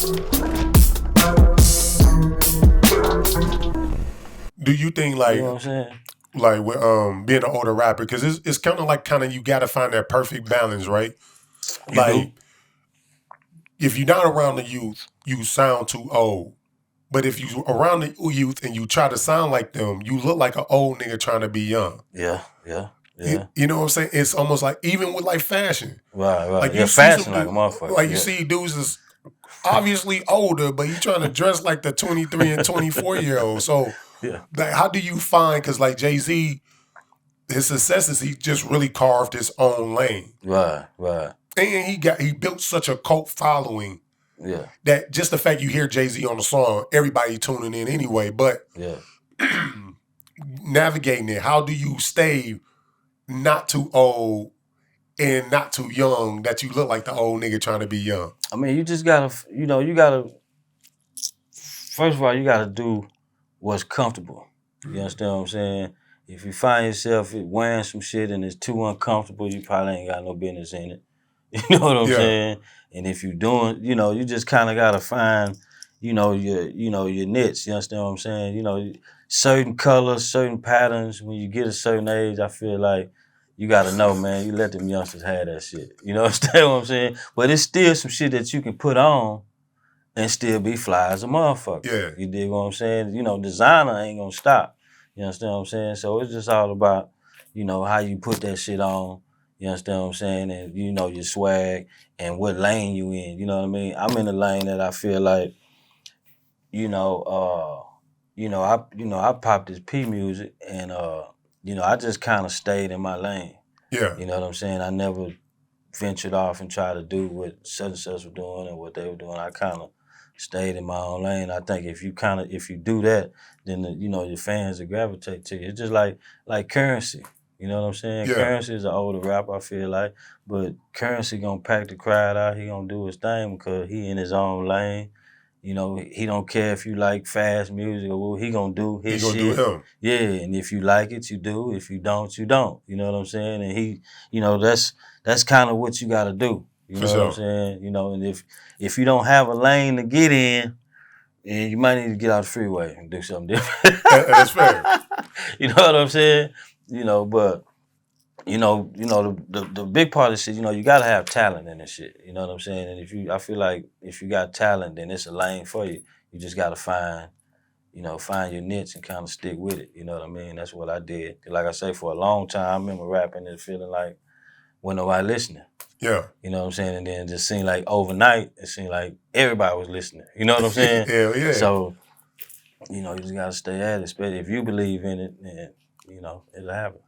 Do you think like You know what I'm saying? like with being an older rapper, because it's kind of like you got to find that perfect balance, right? You do? Like if you're not around the youth, you sound too old. But if you around the youth and you try to sound like them, you look like an old nigga trying to be young. Yeah. You know what I'm saying? It's almost like even with like fashion. Right. Like Yeah, you see some fashion like a dude, motherfucker. like you Yeah. see dudes is obviously older, but he trying to dress like the 23 and 24-year-old. So Yeah. like, how do you find? Because like Jay-Z, his success is he just really carved his own lane, Right. and he built such a cult following Yeah. that just the fact you hear Jay-Z on the song, everybody tuning in anyway. But Yeah. navigating it, how do you stay not too old and not too young that you look like the old nigga trying to be young? I mean, you just gotta, you gotta. First of all, you gotta do what's comfortable. You understand what I'm saying? If you find yourself wearing some shit and it's too uncomfortable, you probably ain't got no business in it. You know what I'm Yeah. saying? And if you doing, you just kind of gotta find, your niche. You understand what I'm saying? Certain colors, certain patterns. When you get a certain age, I feel like you gotta know, man. You let them youngsters have that shit. You know understand what I'm saying? But it's still some shit that you can put on and still be fly as a motherfucker. Yeah. You dig what I'm saying? Designer ain't gonna stop. You understand what I'm saying? So it's just all about, how you put that shit on. You understand what I'm saying? And your swag and what lane you in. You know what I mean? I'm in a lane that I feel like, I popped this P music and I just kind of stayed in my lane. Yeah. You know what I'm saying? I never ventured off and tried to do what such and such were doing and what they were doing. I kind of stayed in my own lane. I think if you do that, then your fans will gravitate to you. It's just like Currency. You know what I'm saying? Yeah. Currency is an older rapper, I feel like, but Currency gonna pack the crowd out. He gonna do his thing because he in his own lane. He don't care if you like fast music or what. He gonna do He his gonna do shit. him. Yeah, and if you like it, you do. If you don't, you don't. You know what I'm saying? And that's kind of what you got to do. You For know what I'm sure. saying? And if you don't have a lane to get in, then you might need to get out the freeway and do something different. That's fair. You know what I'm saying? But the big part of shit, you gotta have talent in this shit. You know what I'm saying? And I feel like if you got talent, then it's a lane for you. You just gotta find your niche and kind of stick with it. You know what I mean? That's what I did. Like I say, for a long time, I remember rapping and feeling like wasn't nobody listening. Yeah. You know what I'm saying? And then it just seemed like overnight, it seemed like everybody was listening. You know what I'm saying? Hell yeah. So, you just gotta stay at it. Especially if you believe in it, then, it'll happen.